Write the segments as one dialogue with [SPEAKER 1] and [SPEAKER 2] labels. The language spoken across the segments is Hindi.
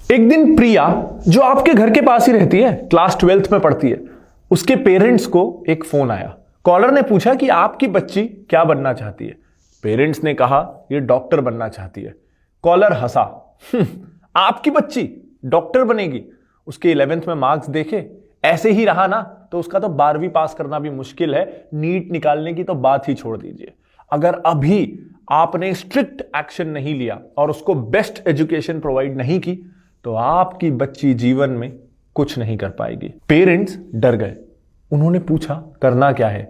[SPEAKER 1] एक दिन प्रिया, जो आपके घर के पास ही रहती है, क्लास 12th में पढ़ती है, उसके पेरेंट्स को एक फोन आया। कॉलर ने पूछा कि आपकी बच्ची क्या बनना चाहती है। पेरेंट्स ने कहा ये डॉक्टर बनना चाहती है। कॉलर हंसा, आपकी बच्ची डॉक्टर बनेगी? उसके 11th में मार्क्स देखे, ऐसे ही रहा ना तो उसका तो 12वीं पास करना भी मुश्किल है, नीट निकालने की तो बात ही छोड़ दीजिए। अगर अभी आपने स्ट्रिक्ट एक्शन नहीं लिया और उसको बेस्ट एजुकेशन प्रोवाइड नहीं की तो आपकी बच्ची जीवन में कुछ नहीं कर पाएगी। पेरेंट्स डर गए, उन्होंने पूछा करना क्या है।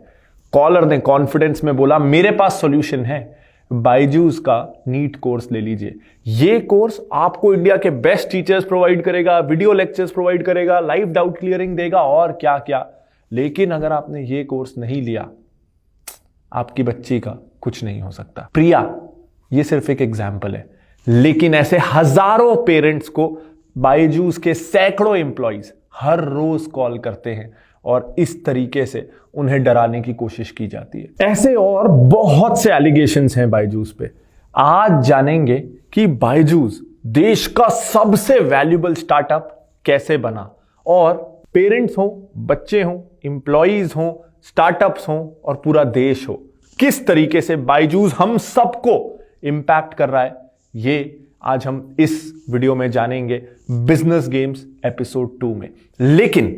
[SPEAKER 1] कॉलर ने कॉन्फिडेंस में बोला मेरे पास सॉल्यूशन है, बायजूस का नीट कोर्स ले लीजिए। ये कोर्स आपको इंडिया के बेस्ट टीचर्स प्रोवाइड करेगा, वीडियो लेक्चर्स प्रोवाइड करेगा, लाइव डाउट क्लियरिंग देगा और क्या क्या। लेकिन अगर आपने ये कोर्स नहीं लिया, आपकी बच्ची का कुछ नहीं हो सकता। प्रिया ये सिर्फ एक एग्जाम्पल है, लेकिन ऐसे हजारों पेरेंट्स को बायजूस के सैकड़ों एम्प्लॉइज हर रोज कॉल करते हैं और इस तरीके से उन्हें डराने की कोशिश की जाती है। ऐसे और बहुत से एलिगेशंस हैं बायजूस पे। आज जानेंगे कि बायजूस देश का सबसे वैल्यूएबल स्टार्टअप कैसे बना, और पेरेंट्स हो, बच्चे हो, एम्प्लॉइज हो, स्टार्टअप्स हो और पूरा देश हो, किस तरीके से बायजूस हम सबको इंपैक्ट कर रहा है, ये आज हम इस वीडियो में जानेंगे बिजनेस गेम्स एपिसोड 2 में। लेकिन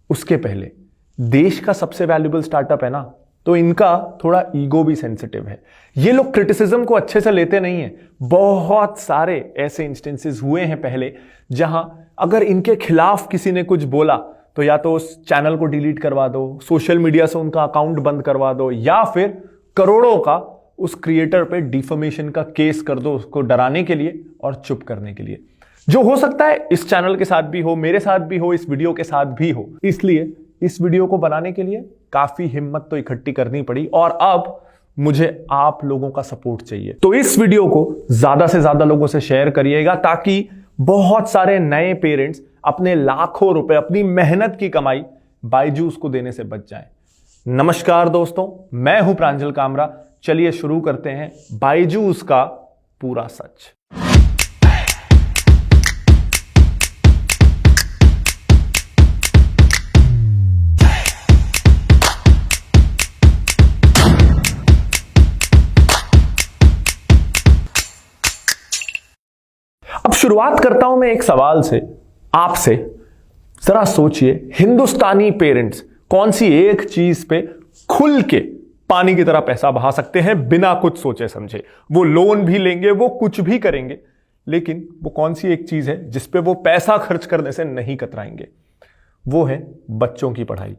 [SPEAKER 1] उसके पहले, देश का सबसे वैल्यूएबल स्टार्टअप है ना, तो इनका थोड़ा ईगो भी सेंसिटिव है। ये लोग क्रिटिसिज्म को अच्छे से लेते नहीं है। बहुत सारे ऐसे इंस्टेंसेस हुए हैं पहले जहां अगर इनके खिलाफ किसी ने कुछ बोला तो या तो उस चैनल को डिलीट करवा दो, सोशल मीडिया से उनका अकाउंट बंद करवा दो, या फिर करोड़ों का उस क्रिएटर पे डिफेमेशन का केस कर दो, उसको डराने के लिए और चुप करने के लिए। जो हो सकता है इस चैनल के साथ भी हो, मेरे साथ भी हो, इस वीडियो के साथ भी हो। इसलिए इस वीडियो को बनाने के लिए काफी हिम्मत तो इकट्ठी करनी पड़ी और अब मुझे आप लोगों का सपोर्ट चाहिए। तो इस वीडियो को ज्यादा से ज्यादा लोगों से शेयर करिएगा ताकि बहुत सारे नए पेरेंट्स अपने लाखों रुपए, अपनी मेहनत की कमाई बायजूस को देने से बच जाएं। नमस्कार दोस्तों, मैं हूं प्रांजल कामरा। चलिए शुरू करते हैं बायजूस का पूरा सच। अब शुरुआत करता हूं मैं एक सवाल से आपसे। जरा सोचिए, हिंदुस्तानी पेरेंट्स कौन सी एक चीज पे खुल के पानी की तरह पैसा बहा सकते हैं बिना कुछ सोचे समझे? वो लोन भी लेंगे, वो कुछ भी करेंगे, लेकिन वो कौन सी एक चीज है जिसपे वो पैसा खर्च करने से नहीं कतराएंगे? वो है बच्चों की पढ़ाई।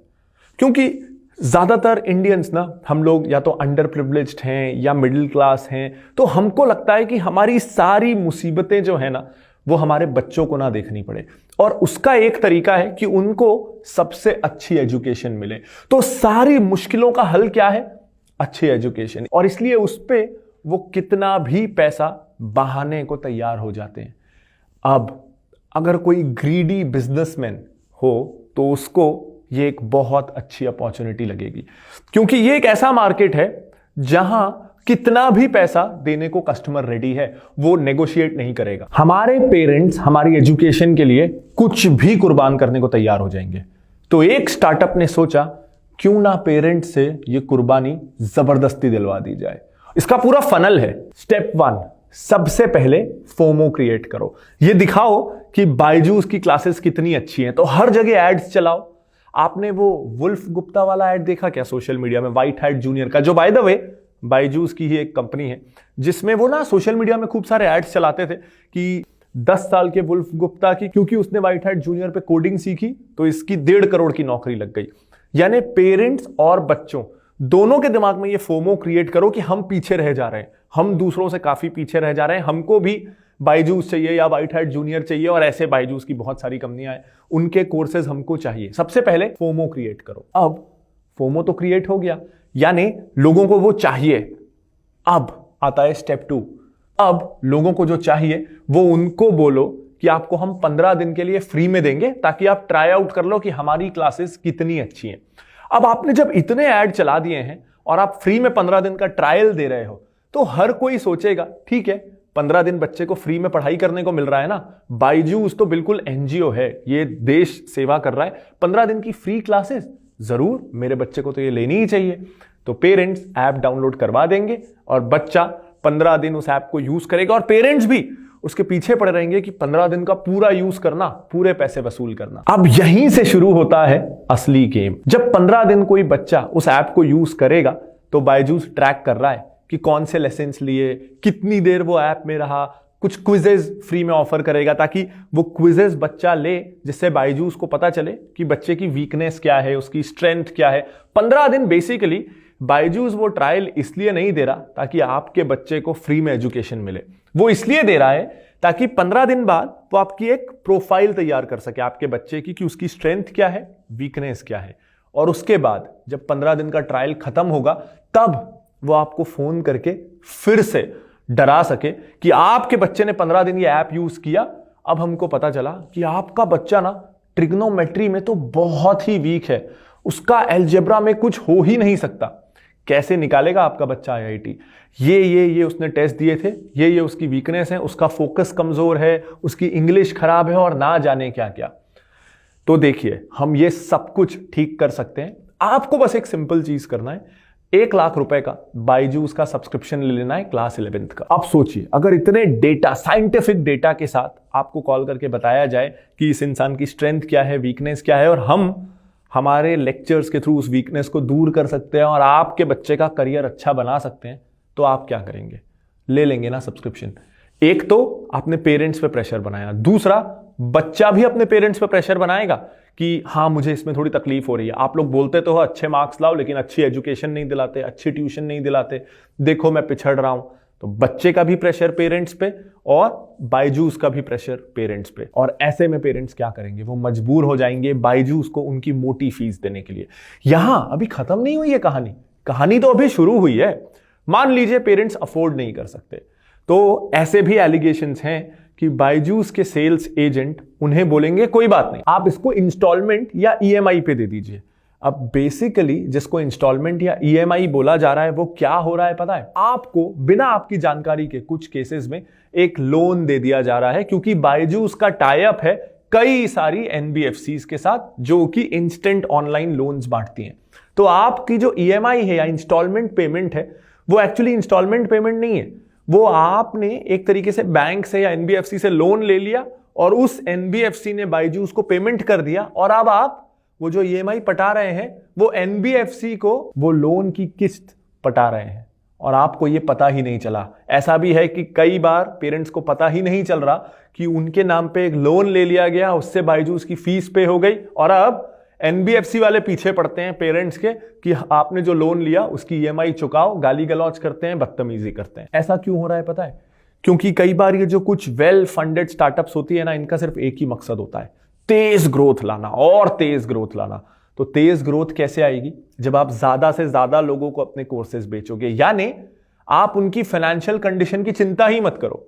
[SPEAKER 1] क्योंकि ज्यादातर इंडियंस ना, हम लोग या तो अंडर प्रिविलेज्ड हैं या मिडिल क्लास हैं, तो हमको लगता है कि हमारी सारी मुसीबतें जो है ना, वो हमारे बच्चों को ना देखनी पड़े, और उसका एक तरीका है कि उनको सबसे अच्छी एजुकेशन मिले। तो सारी मुश्किलों का हल क्या है? अच्छी एजुकेशन। और इसलिए उस पे वो कितना भी पैसा बहाने को तैयार हो जाते हैं। अब अगर कोई ग्रीडी बिजनेसमैन हो तो उसको ये एक बहुत अच्छी अपॉर्चुनिटी लगेगी, क्योंकि ये एक ऐसा मार्केट है जहां कितना भी पैसा देने को कस्टमर रेडी है, वो नेगोशिएट नहीं करेगा। हमारे पेरेंट्स हमारी एजुकेशन के लिए कुछ भी कुर्बान करने को तैयार हो जाएंगे। तो एक स्टार्टअप ने सोचा क्यों ना पेरेंट्स से ये कुर्बानी जबरदस्ती दिलवा दी जाए। इसका पूरा फनल है। स्टेप 1, सबसे पहले फोमो क्रिएट करो। ये दिखाओ कि बायजूस की क्लासेस कितनी अच्छी हैं, तो हर जगह एड्स चलाओ। आपने वो वुल्फ गुप्ता वाला एड देखा क्या सोशल मीडिया में, व्हाइट हैट जूनियर का, जो बाय द वे बायजूस की ही एक कंपनी है, जिसमें वो ना सोशल मीडिया में खूब सारे एड्स चलाते थे कि 10 साल के वुल्फ गुप्ता की, क्योंकि उसने व्हाइट हैट जूनियर पे कोडिंग सीखी तो इसकी 1.5 करोड़ की नौकरी लग गई। यानी पेरेंट्स और बच्चों दोनों के दिमाग में ये फोमो क्रिएट करो कि हम पीछे रह जा रहे हैं, हम दूसरों से काफी पीछे रह जा रहे हैं, हमको भी बायजूस चाहिए या व्हाइट हैट जूनियर चाहिए, और ऐसे बायजूस की बहुत सारी कंपनियां हैं, उनके कोर्सेज हमको चाहिए। सबसे पहले फोमो क्रिएट करो। अब फोमो तो क्रिएट हो गया, यानी लोगों को वो चाहिए। अब आता है स्टेप 2। अब लोगों को जो चाहिए वो उनको बोलो कि आपको हम 15 दिन के लिए फ्री में देंगे ताकि आप ट्राई आउट कर लो कि हमारी क्लासेस कितनी अच्छी हैं। अब आपने जब इतने ऐड चला दिए हैं और आप फ्री में 15 दिन का ट्रायल दे रहे हो, तो हर कोई सोचेगा ठीक है 15 दिन बच्चे को फ्री में पढ़ाई करने को मिल रहा है ना। बायजूस तो बिल्कुल एनजीओ है, ये देश सेवा कर रहा है। 15 दिन की फ्री क्लासेस, जरूर मेरे बच्चे को तो ये लेनी ही चाहिए। तो पेरेंट्स ऐप डाउनलोड करवा देंगे और बच्चा 15 दिन उस ऐप को यूज करेगा और पेरेंट्स भी उसके पीछे पड़े रहेंगे कि 15 दिन का पूरा यूज करना, पूरे पैसे वसूल करना। अब यहीं से शुरू होता है असली गेम। जब 15 दिन कोई बच्चा उस ऐप को यूज करेगा तो बायजूस ट्रैक कर रहा है कि कौन से लेसन्स लिए, कितनी देर वो ऐप में रहा, कुछ क्विजेज फ्री में ऑफर करेगा ताकि वो क्विजेज बच्चा ले, जिससे बायजूस को पता चले कि बच्चे की वीकनेस क्या है, उसकी स्ट्रेंथ क्या है। 15 दिन बेसिकली बायजूस वो ट्रायल इसलिए नहीं दे रहा ताकि आपके बच्चे को फ्री में एजुकेशन मिले, वो इसलिए दे रहा है ताकि 15 दिन बाद वो आपकी एक प्रोफाइल तैयार कर सके आपके बच्चे की कि उसकी स्ट्रेंथ क्या है, वीकनेस क्या है। और उसके बाद जब 15 दिन का ट्रायल खत्म होगा तब वो आपको फोन करके फिर से डरा सके कि आपके बच्चे ने 15 दिन ये ऐप यूज किया, अब हमको पता चला कि आपका बच्चा ना ट्रिग्नोमेट्री में तो बहुत ही वीक है, उसका अलजेब्रा में कुछ हो ही नहीं सकता। कैसे निकालेगा आपका बच्चा आईआईटी? ये उसने टेस्ट दिए थे, ये उसकी वीकनेस है, उसका फोकस कमजोर है, उसकी इंग्लिश खराब है और ना जाने क्या क्या। तो देखिए, हम ये सब कुछ ठीक कर सकते हैं। आपको बस एक सिंपल चीज करना है, 1 लाख रुपए का बायजूस का सब्सक्रिप्शन ले लेना है क्लास 11th का। अब सोचिए, अगर इतने डेटा, साइंटिफिक डेटा के साथ आपको कॉल करके बताया जाए कि इस इंसान की स्ट्रेंथ क्या है, वीकनेस क्या है, और हम हमारे लेक्चर्स के थ्रू उस वीकनेस को दूर कर सकते हैं और आपके बच्चे का करियर अच्छा बना सकते हैं, तो आप क्या करेंगे? ले लेंगे ना सब्सक्रिप्शन। एक तो आपने पेरेंट्स पे प्रेशर बनाया, दूसरा बच्चा भी अपने पेरेंट्स पे प्रेशर बनाएगा कि हाँ मुझे इसमें थोड़ी तकलीफ हो रही है। आप लोग बोलते तो हो अच्छे मार्क्स लाओ, लेकिन अच्छी एजुकेशन नहीं दिलाते, अच्छी ट्यूशन नहीं दिलाते, देखो मैं पिछड़ रहा हूं। तो बच्चे का भी प्रेशर पेरेंट्स पे और बायजूस का भी प्रेशर पेरेंट्स पे। और ऐसे में पेरेंट्स क्या करेंगे? वो मजबूर हो जाएंगे बायजूस को उनकी मोटी फीस देने के लिए। यहां अभी खत्म नहीं हुई है कहानी तो अभी शुरू हुई है। मान लीजिए पेरेंट्स अफोर्ड नहीं कर सकते, तो ऐसे भी एलिगेशंस हैं कि बायजूस के सेल्स एजेंट उन्हें बोलेंगे कोई बात नहीं, आप इसको इंस्टॉलमेंट या ईएमआई पे दे दीजिए। अब बेसिकली जिसको इंस्टॉलमेंट या ईएमआई बोला जा रहा है वो क्या हो रहा है पता है? आपको बिना आपकी जानकारी के कुछ केसेस में एक लोन दे दिया जा रहा है, क्योंकि बायजूस का टाई अप है कई सारी एनबीएफसीज के साथ जो कि इंस्टेंट ऑनलाइन लोन्स बांटती हैं। तो आपकी जो ईएमआई है या इंस्टॉलमेंट पेमेंट है वो एक्चुअली इंस्टॉलमेंट पेमेंट नहीं है, वो आपने एक तरीके से बैंक से या एनबीएफसी से लोन ले लिया और उस एनबीएफसी ने बायजूस को पेमेंट कर दिया, और अब आप वो जो ईएमआई पटा रहे हैं वो एनबीएफसी को वो लोन की किस्त पटा रहे हैं और आपको ये पता ही नहीं चला। ऐसा भी है कि कई बार पेरेंट्स को पता ही नहीं चल रहा कि उनके नाम पे एक लोन ले लिया गया, उससे बायजूस की फीस पे हो गई, और अब एनबीएफसी वाले पीछे पड़ते हैं पेरेंट्स के कि आपने जो लोन लिया उसकी ईएमआई चुकाओ, गाली गलौज करते हैं, बदतमीजी करते हैं। ऐसा क्यों हो रहा है पता है? क्योंकि कई बार ये जो कुछ वेल फंडेड स्टार्टअप्स होती है ना, इनका सिर्फ एक ही मकसद होता है, तेज ग्रोथ लाना और तेज ग्रोथ लाना। तो तेज ग्रोथ कैसे आएगी? जब आप ज्यादा से ज्यादा लोगों को अपने कोर्सेज बेचोगे, यानी आप उनकी फाइनेंशियल कंडीशन की चिंता ही मत करो।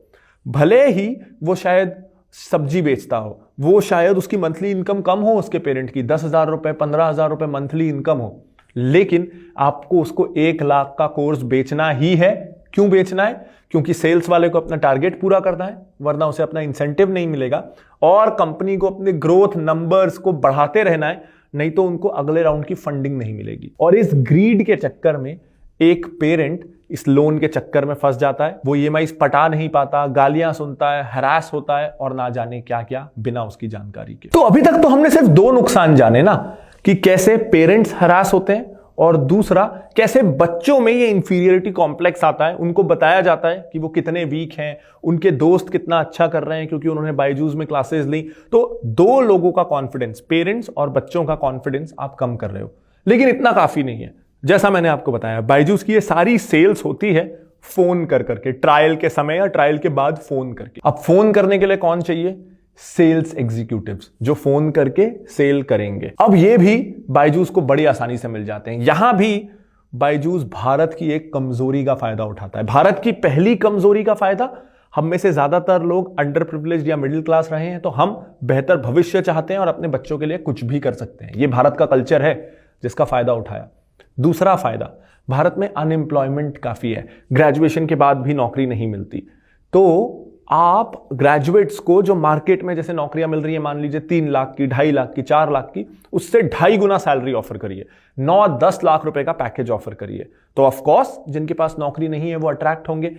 [SPEAKER 1] भले ही वो शायद सब्जी बेचता हो, वो शायद उसकी मंथली इनकम कम हो, उसके पेरेंट की 10,000 रुपए 15,000 रुपए मंथली इनकम हो, लेकिन आपको उसको 1 लाख का कोर्स बेचना ही है। क्यों बेचना है? क्योंकि सेल्स वाले को अपना टारगेट पूरा करना है, वरना उसे अपना इंसेंटिव नहीं मिलेगा, और कंपनी को अपने ग्रोथ नंबर्स को बढ़ाते रहना है, नहीं तो उनको अगले राउंड की फंडिंग नहीं मिलेगी। और इस ग्रीड के चक्कर में एक पेरेंट इस लोन के चक्कर में फंस जाता है, वो ईएमआई पटा नहीं पाता, गालियां सुनता है, हरास होता है और ना जाने क्या क्या बिना उसकी जानकारी के। तो अभी तक तो हमने सिर्फ 2 नुकसान जाने ना, कि कैसे पेरेंट्स हरास होते हैं और दूसरा कैसे बच्चों में ये इंफीरियरिटी कॉम्प्लेक्स आता है। उनको बताया जाता है कि वो कितने वीक हैं, उनके दोस्त कितना अच्छा कर रहे हैं क्योंकि उन्होंने बायजूस में क्लासेस ली। तो 2 लोगों का कॉन्फिडेंस, पेरेंट्स और बच्चों का कॉन्फिडेंस आप कम कर रहे हो। लेकिन इतना काफी नहीं है। जैसा मैंने आपको बताया, बायजूस की ये सारी सेल्स होती है फोन कर करके, ट्रायल के समय या ट्रायल के बाद फोन करके। अब फोन करने के लिए कौन चाहिए? सेल्स एग्जीक्यूटिव्स, जो फोन करके सेल करेंगे। अब ये भी बायजूस को बड़ी आसानी से मिल जाते हैं। यहां भी बायजूस भारत की एक कमजोरी का फायदा उठाता है। भारत की पहली कमजोरी का फायदा, हम में से ज्यादातर लोग अंडर प्रिविलेज्ड या मिडिल क्लास रहे हैं, तो हम बेहतर भविष्य चाहते हैं और अपने बच्चों के लिए कुछ भी कर सकते हैं। ये भारत का कल्चर है जिसका फायदा उठाया। दूसरा फायदा, भारत में अनएम्प्लॉयमेंट काफी है, ग्रेजुएशन के बाद भी नौकरी नहीं मिलती। तो आप ग्रेजुएट्स को जो मार्केट में जैसे नौकरियां मिल रही है, मान लीजिए 3 लाख की, 2.5 लाख की, 4 लाख की, उससे 2.5 गुना सैलरी ऑफर करिए, 9-10 लाख रुपए का पैकेज ऑफर करिए। तो ऑफ कोर्स जिनके पास नौकरी नहीं है वो अट्रैक्ट होंगे।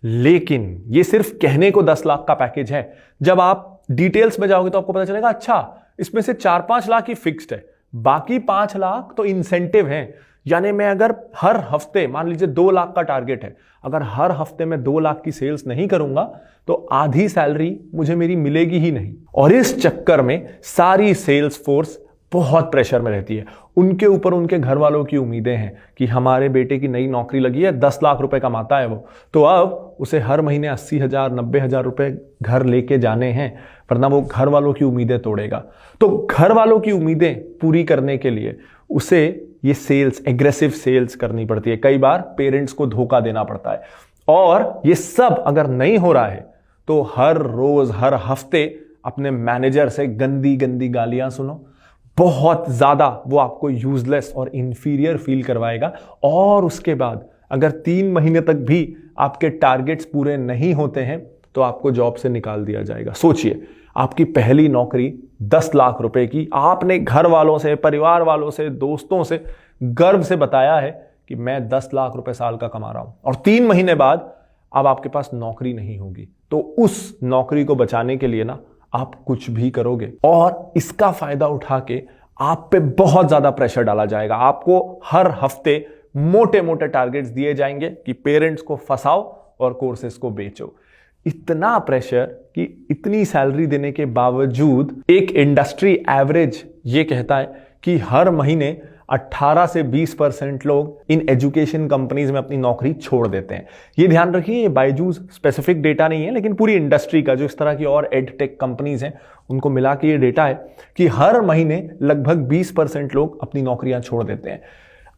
[SPEAKER 1] लेकिन ये सिर्फ कहने को 10 लाख का पैकेज है, जब आप डिटेल्स में जाओगे तो आपको पता चलेगा अच्छा इसमें से 4-5 लाख ही फिक्स्ड है, बाकी 5 लाख तो इंसेंटिव है। यानी मैं अगर हर हफ्ते, मान लीजिए 2 लाख का टारगेट है, अगर हर हफ्ते में 2 लाख की सेल्स नहीं करूंगा तो आधी सैलरी मुझे मेरी मिलेगी ही नहीं। और इस चक्कर में सारी सेल्स फोर्स बहुत प्रेशर में रहती है। उनके ऊपर उनके घर वालों की उम्मीदें हैं कि हमारे बेटे की नई नौकरी लगी है, 10 लाख रुपए कमाता है वो, तो अब उसे हर महीने 80,000 90,000 रुपए घर लेके जाने हैं, वरना वो घर वालों की उम्मीदें तोड़ेगा। तो घर वालों की उम्मीदें पूरी करने के लिए उसे ये सेल्स, एग्रेसिव सेल्स करनी पड़ती है। कई बार पेरेंट्स को धोखा देना पड़ता है। और ये सब अगर नहीं हो रहा है तो हर रोज, हर हफ्ते अपने मैनेजर से गंदी गंदी गालियां सुनो। बहुत ज्यादा वो आपको यूजलेस और इंफीरियर फील करवाएगा। और उसके बाद अगर 3 महीने तक भी आपके टारगेट्स पूरे नहीं होते हैं तो आपको जॉब से निकाल दिया जाएगा। सोचिए, आपकी पहली नौकरी 10 लाख रुपए की, आपने घर वालों से, परिवार वालों से, दोस्तों से गर्व से बताया है कि मैं 10 लाख रुपए साल का कमा रहा हूं, और 3 महीने बाद अब आपके पास नौकरी नहीं होगी। तो उस नौकरी को बचाने के लिए ना आप कुछ भी करोगे, और इसका फायदा उठा के आप पे बहुत ज्यादा प्रेशर डाला जाएगा। आपको हर हफ्ते मोटे मोटे टारगेट्स दिए जाएंगे कि पेरेंट्स को फंसाओ और कोर्सेज को बेचो। इतना प्रेशर कि इतनी सैलरी देने के बावजूद एक इंडस्ट्री एवरेज ये कहता है कि हर महीने 18 से 20% लोग इन एजुकेशन कंपनीज में अपनी नौकरी छोड़ देते हैं। ये ध्यान रखिए, ये बायजूस स्पेसिफिक डेटा नहीं है, लेकिन पूरी इंडस्ट्री का, जो इस तरह की और एडटेक कंपनीज हैं उनको मिला के ये डेटा है कि हर महीने लगभग 20% लोग अपनी नौकरियां छोड़ देते हैं।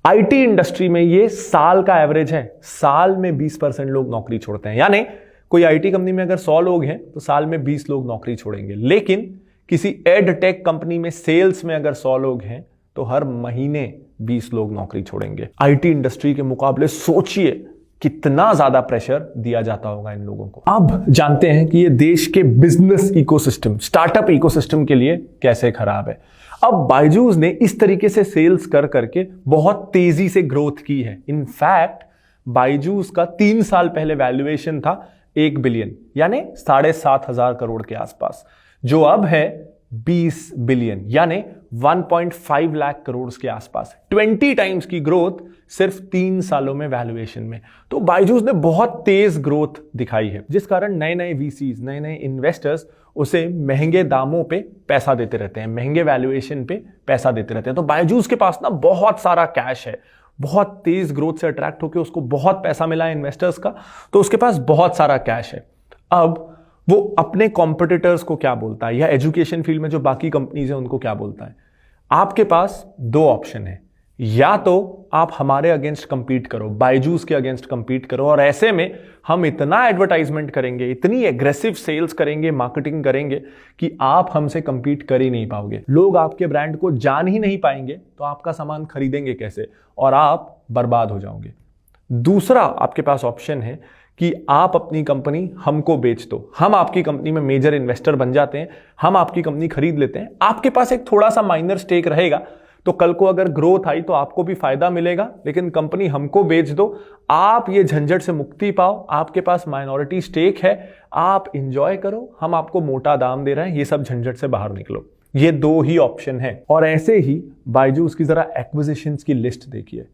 [SPEAKER 1] आईटी इंडस्ट्री में ये साल का एवरेज है, साल में 20% लोग नौकरी छोड़ते हैं। यानी कोई आईटी कंपनी में अगर 100 लोग हैं तो साल में 20 लोग नौकरी छोड़ेंगे। लेकिन किसी एडटेक कंपनी में सेल्स में अगर 100 लोग हैं तो हर महीने 20 लोग नौकरी छोड़ेंगे। आईटी इंडस्ट्री के मुकाबले सोचिए कितना ज्यादा प्रेशर दिया जाता होगा इन लोगों को। अब जानते हैं कि ये देश के बिजनेस इकोसिस्टम, स्टार्टअप इकोसिस्टम के लिए कैसे खराब है। अब बायजूस ने इस तरीके से सेल्स कर करके बहुत तेजी से ग्रोथ की है। इनफैक्ट बायजूस का 3 साल पहले वैल्यूएशन था 1 बिलियन, यानी 7,500 करोड़ के आसपास, जो अब है 20 बिलियन, यानी 1.5 लाख करोड़ के आसपास। 20 टाइम्स की ग्रोथ सिर्फ 3 सालों में वैल्यूएशन में। तो बायजूस ने बहुत तेज ग्रोथ दिखाई है, जिस कारण नए नए वीसीज, नए नए इन्वेस्टर्स उसे महंगे दामों पे पैसा देते रहते हैं, महंगे वैल्यूएशन पे पैसा देते रहते हैं। तो बायजूस के पास ना बहुत सारा कैश है, बहुत तेज ग्रोथ से अट्रैक्ट होकर उसको बहुत पैसा मिला है इन्वेस्टर्स का, तो उसके पास बहुत सारा कैश है। अब वो अपने कॉम्पिटिटर्स को क्या बोलता है, या एजुकेशन फील्ड में जो बाकी कंपनीज हैं उनको क्या बोलता है? आपके पास 2 ऑप्शन है, या तो आप हमारे अगेंस्ट कंपीट करो, बायजूस के अगेंस्ट कंपीट करो, और ऐसे में हम इतना एडवर्टाइजमेंट करेंगे, इतनी एग्रेसिव सेल्स करेंगे, मार्केटिंग करेंगे कि आप हमसे कंपीट कर ही नहीं पाओगे। लोग आपके ब्रांड को जान ही नहीं पाएंगे तो आपका सामान खरीदेंगे कैसे, और आप बर्बाद हो जाओगे। दूसरा आपके पास ऑप्शन है कि आप अपनी कंपनी हमको बेच दो, हम आपकी कंपनी में मेजर इन्वेस्टर बन जाते हैं, हम आपकी कंपनी खरीद लेते हैं, आपके पास एक थोड़ा सा माइनर स्टेक रहेगा, तो कल को अगर ग्रोथ आई तो आपको भी फायदा मिलेगा, लेकिन कंपनी हमको बेच दो, आप ये झंझट से मुक्ति पाओ, आपके पास माइनॉरिटी स्टेक है, आप इंजॉय करो, हम आपको मोटा दाम दे रहे हैं, ये सब झंझट से बाहर निकलो। ये 2 ही ऑप्शन है। और ऐसे ही बायजूस की जरा एक्विजिशंस की लिस्ट देखिए,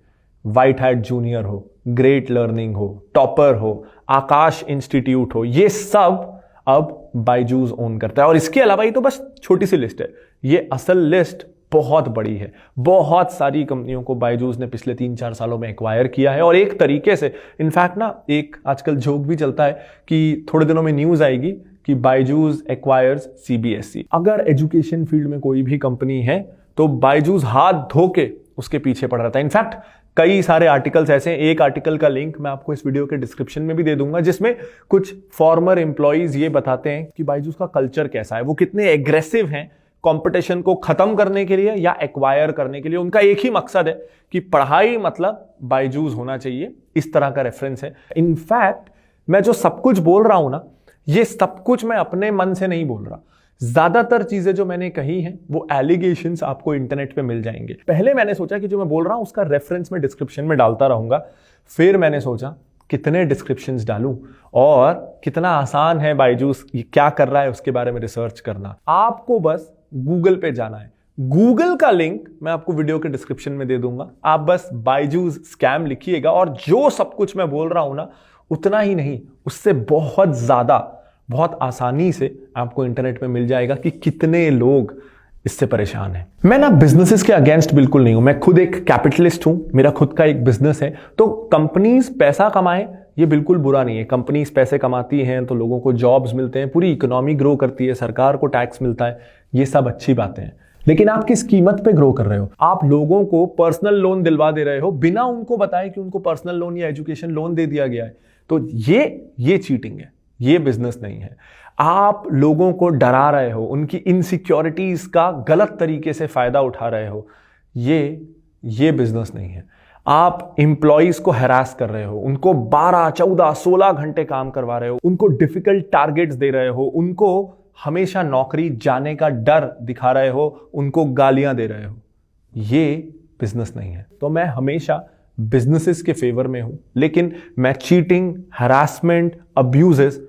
[SPEAKER 1] व्हाइट हैट जूनियर हो, ग्रेट लर्निंग हो, टॉपर हो, आकाश इंस्टीट्यूट हो, ये सब अब बायजूस ओन करता है। और इसके अलावा ये तो बस छोटी सी लिस्ट है, ये असल लिस्ट बहुत बड़ी है। बहुत सारी कंपनियों को बायजूस ने पिछले 3-4 सालों में एक्वायर किया है, और एक तरीके से इनफैक्ट ना एक आजकल जोक भी चलता है कि थोड़े दिनों में न्यूज आएगी कि बायजूस एक्वायर्स सीबीएसई। अगर एजुकेशन फील्ड में कोई भी कंपनी है तो बायजूस हाथ धो के उसके पीछे पड़ रहा था। इनफैक्ट कई सारे आर्टिकल्स ऐसे हैं, एक आर्टिकल का लिंक मैं आपको इस वीडियो के डिस्क्रिप्शन में भी दे दूंगा, जिसमें कुछ फॉर्मर एम्प्लॉइज ये बताते हैं कि बायजूस का कल्चर कैसा है, वो कितने एग्रेसिव हैं कंपटीशन को खत्म करने के लिए या एक्वायर करने के लिए। उनका एक ही मकसद है कि पढ़ाई मतलब बायजूस होना चाहिए, इस तरह का रेफरेंस है। इनफैक्ट मैं जो सब कुछ बोल रहा हूं ना, ये सब कुछ मैं अपने मन से नहीं बोल रहा। ज्यादातर चीजें जो मैंने कही हैं वो एलिगेशंस आपको इंटरनेट पे मिल जाएंगे। पहले मैंने सोचा कि जो मैं बोल रहा हूं उसका रेफरेंस मैं डिस्क्रिप्शन में डालता रहूंगा। फिर मैंने सोचा कितने डिस्क्रिप्शंस डालूं और कितना आसान है बायजूस ये क्या कर रहा है उसके बारे में रिसर्च करना। आपको बस गूगल पे जाना है। गूगल का लिंक मैं आपको वीडियो के डिस्क्रिप्शन में दे दूंगा। आप बस बायजूस स्कैम लिखिएगा और जो सब कुछ मैं बोल रहा हूं ना, उतना ही नहीं, उससे बहुत ज्यादा, बहुत आसानी से आपको इंटरनेट में मिल जाएगा कि कितने लोग इससे परेशान हैं। मैं ना बिजनेसेस के अगेंस्ट बिल्कुल नहीं हूं। मैं खुद एक कैपिटलिस्ट हूं, मेरा खुद का एक बिजनेस है। तो कंपनीज पैसा कमाएं ये बिल्कुल बुरा नहीं है। कंपनीज पैसे कमाती हैं तो लोगों को जॉब्स मिलते हैं, पूरी इकोनॉमी ग्रो करती है, सरकार को टैक्स मिलता है, ये सब अच्छी बातें हैं। लेकिन आप किस कीमत पे ग्रो कर रहे हो? आप लोगों को पर्सनल लोन दिलवा दे रहे हो बिना उनको बताए कि उनको पर्सनल लोन या एजुकेशन लोन दे दिया गया है। तो ये चीटिंग है, ये बिजनेस नहीं है। आप लोगों को डरा रहे हो, उनकी इनसिक्योरिटीज का गलत तरीके से फायदा उठा रहे हो, ये बिजनेस नहीं है। आप एम्प्लॉइज को हैरास कर रहे हो, उनको 12, 14, 16 घंटे काम करवा रहे हो, उनको डिफिकल्ट टारगेट्स दे रहे हो, उनको हमेशा नौकरी जाने का डर दिखा रहे हो, उनको गालियां दे रहे हो। ये बिजनेस नहीं है। तो मैं हमेशा बिजनेसेस के फेवर में हूं, लेकिन मैं चीटिंग, हरासमेंट, अब्यूजेस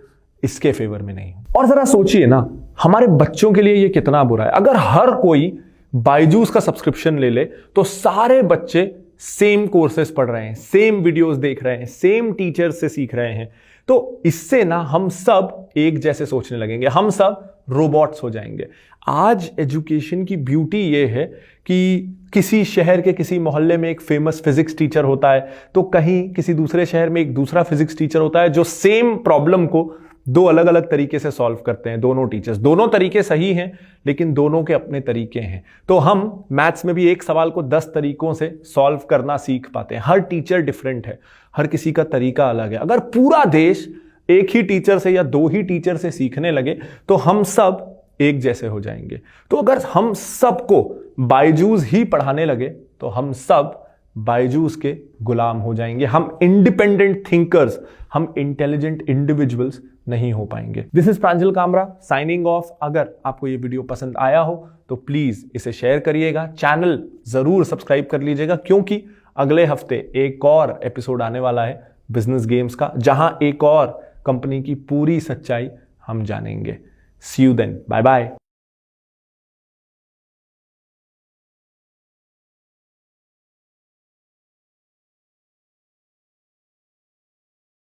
[SPEAKER 1] इसके फेवर में नहीं हूं। और जरा सोचिए ना, हमारे बच्चों के लिए ये कितना बुरा है। अगर हर कोई बायजूस का सब्सक्रिप्शन ले ले तो सारे बच्चे सेम कोर्सेस पढ़ रहे हैं, सेम वीडियोस देख रहे हैं, सेम टीचर से सीख रहे हैं। तो इससे ना हम सब एक जैसे सोचने लगेंगे, हम सब रोबोट्स हो जाएंगे। आज एजुकेशन की ब्यूटी ये है कि किसी शहर के किसी मोहल्ले में एक फेमस फिजिक्स टीचर होता है, तो कहीं किसी दूसरे शहर में एक दूसरा फिजिक्स टीचर होता है जो सेम प्रॉब्लम को दो अलग अलग तरीके से सॉल्व करते हैं। दोनों टीचर्स, दोनों तरीके सही हैं, लेकिन दोनों के अपने तरीके हैं। तो हम मैथ्स में भी एक सवाल को 10 तरीकों से सॉल्व करना सीख पाते हैं। हर टीचर डिफरेंट है, हर किसी का तरीका अलग है। अगर पूरा देश एक ही टीचर से या 2 ही टीचर से सीखने लगे तो हम सब एक जैसे हो जाएंगे। तो अगर हम सबको बायजूस ही पढ़ाने लगे तो हम सब बायजूस के गुलाम हो जाएंगे। हम इंडिपेंडेंट थिंकर्स, हम इंटेलिजेंट इंडिविजुअल्स नहीं हो पाएंगे। This is Pranjal Kamra signing off. अगर आपको ये वीडियो पसंद आया हो तो प्लीज इसे शेयर करिएगा, चैनल जरूर सब्सक्राइब कर लीजिएगा, क्योंकि अगले हफ्ते एक और एपिसोड आने वाला है बिजनेस गेम्स का, जहां एक और कंपनी की पूरी सच्चाई हम जानेंगे। सी यू देन, बाय बाय।